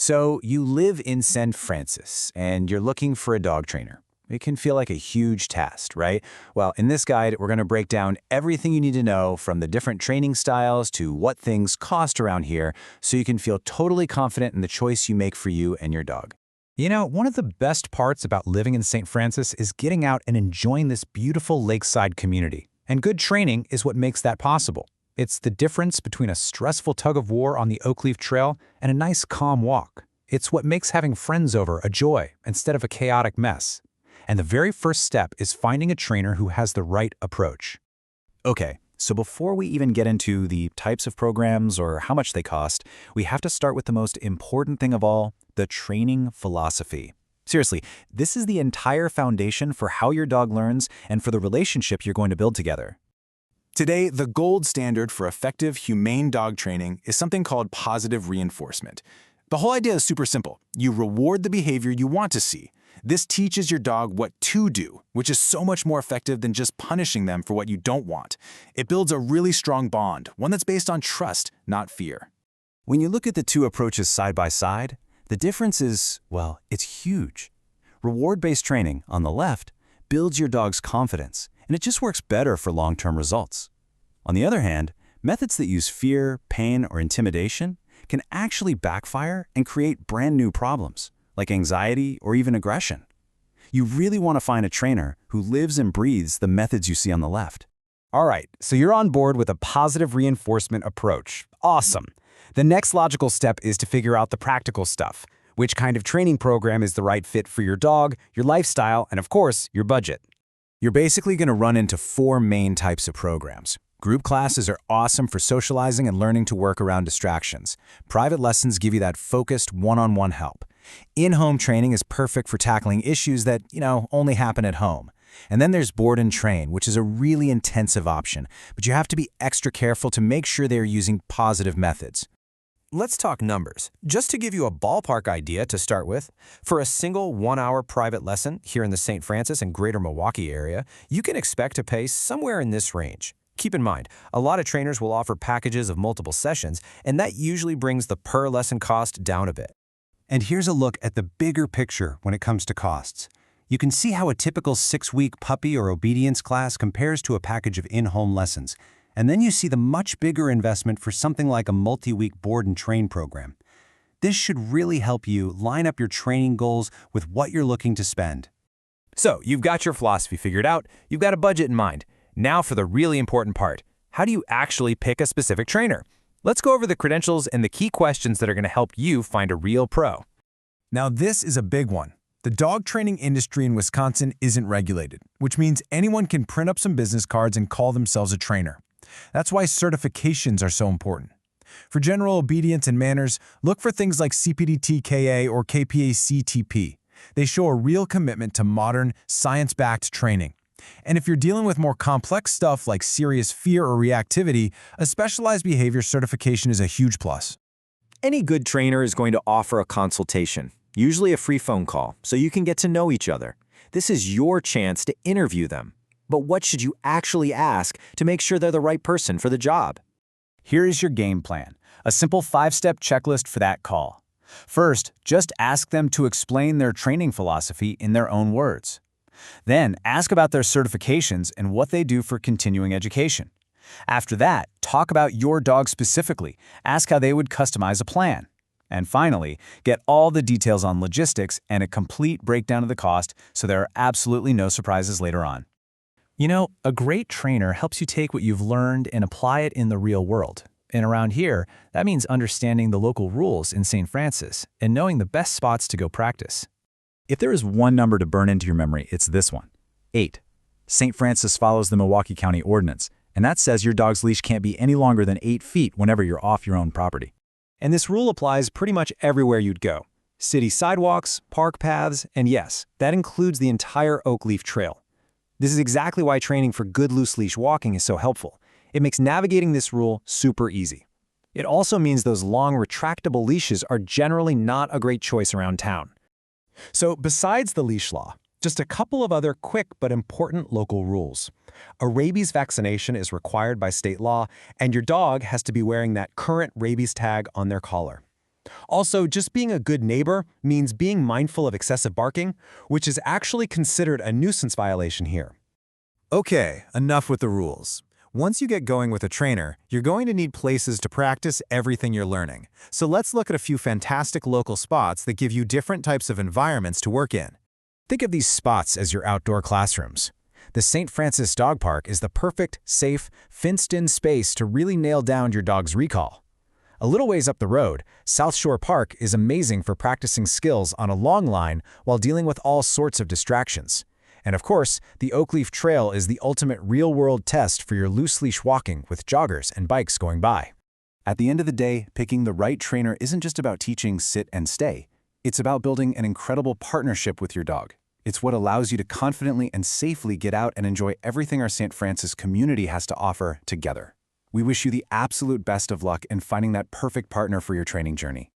So you live in San Francisco and you're looking for a dog trainer. It can feel like a huge task, right? Well, in this guide, we're going to break down everything you need to know from the different training styles to what things cost around here so you can feel totally confident in the choice you make for you and your dog. You know, one of the best parts about living in St. Francis is getting out and enjoying this beautiful lakeside community. And good training is what makes that possible. It's the difference between a stressful tug-of-war on the Oakleaf Trail and a nice, calm walk. It's what makes having friends over a joy instead of a chaotic mess. And the very first step is finding a trainer who has the right approach. Okay, so before we even get into the types of programs or how much they cost, we have to start with the most important thing of all, the training philosophy. Seriously, this is the entire foundation for how your dog learns and for the relationship you're going to build together. Today, the gold standard for effective, humane dog training is something called positive reinforcement. The whole idea is super simple. You reward the behavior you want to see. This teaches your dog what to do, which is so much more effective than just punishing them for what you don't want. It builds a really strong bond, one that's based on trust, not fear. When you look at the two approaches side by side, the difference is, well, it's huge. Reward-based training, on the left, builds your dog's confidence, and it just works better for long-term results. On the other hand, methods that use fear, pain, or intimidation can actually backfire and create brand new problems, like anxiety or even aggression. You really want to find a trainer who lives and breathes the methods you see on the left. All right, so you're on board with a positive reinforcement approach. Awesome. The next logical step is to figure out the practical stuff. Which kind of training program is the right fit for your dog, your lifestyle, and of course, your budget. You're basically going to run into four main types of programs. Group classes are awesome for socializing and learning to work around distractions. Private lessons give you that focused one-on-one help. In-home training is perfect for tackling issues that, only happen at home. And then there's board and train, which is a really intensive option, but you have to be extra careful to make sure they're using positive methods. Let's talk numbers. Just to give you a ballpark idea to start with, for a single 1-hour private lesson here in the St. Francis and Greater Milwaukee area, you can expect to pay somewhere in this range. Keep in mind, a lot of trainers will offer packages of multiple sessions, and that usually brings the per lesson cost down a bit. And here's a look at the bigger picture when it comes to costs. You can see how a typical 6-week puppy or obedience class compares to a package of in-home lessons. And then you see the much bigger investment for something like a multi-week board and train program. This should really help you line up your training goals with what you're looking to spend. So, you've got your philosophy figured out, you've got a budget in mind. Now for the really important part. How do you actually pick a specific trainer? Let's go over the credentials and the key questions that are going to help you find a real pro. Now this is a big one. The dog training industry in Wisconsin isn't regulated, which means anyone can print up some business cards and call themselves a trainer. That's why certifications are so important. For general obedience and manners, look for things like CPDT-KA or KPA-CTP. They show a real commitment to modern, science-backed training. And if you're dealing with more complex stuff like serious fear or reactivity, a specialized behavior certification is a huge plus. Any good trainer is going to offer a consultation, usually a free phone call, so you can get to know each other. This is your chance to interview them. But what should you actually ask to make sure they're the right person for the job? Here is your game plan, a simple 5-step checklist for that call. First, just ask them to explain their training philosophy in their own words. Then, ask about their certifications and what they do for continuing education. After that, talk about your dog specifically. Ask how they would customize a plan. And finally, get all the details on logistics and a complete breakdown of the cost so there are absolutely no surprises later on. A great trainer helps you take what you've learned and apply it in the real world. And around here, that means understanding the local rules in St. Francis and knowing the best spots to go practice. If there is one number to burn into your memory, it's this one: 8. St. Francis follows the Milwaukee County Ordinance, and that says your dog's leash can't be any longer than 8 feet whenever you're off your own property. And this rule applies pretty much everywhere you'd go. City sidewalks, park paths, and yes, that includes the entire Oakleaf Trail. This is exactly why training for good loose leash walking is so helpful. It makes navigating this rule super easy. It also means those long retractable leashes are generally not a great choice around town. So besides the leash law, just a couple of other quick but important local rules. A rabies vaccination is required by state law, and your dog has to be wearing that current rabies tag on their collar. Also, just being a good neighbor means being mindful of excessive barking, which is actually considered a nuisance violation here. Okay, enough with the rules. Once you get going with a trainer, you're going to need places to practice everything you're learning. So let's look at a few fantastic local spots that give you different types of environments to work in. Think of these spots as your outdoor classrooms. The St. Francis Dog Park is the perfect, safe, fenced-in space to really nail down your dog's recall. A little ways up the road, South Shore Park is amazing for practicing skills on a long line while dealing with all sorts of distractions. And of course, the Oakleaf Trail is the ultimate real-world test for your loose-leash walking with joggers and bikes going by. At the end of the day, picking the right trainer isn't just about teaching sit and stay. It's about building an incredible partnership with your dog. It's what allows you to confidently and safely get out and enjoy everything our St. Francis community has to offer together. We wish you the absolute best of luck in finding that perfect partner for your training journey.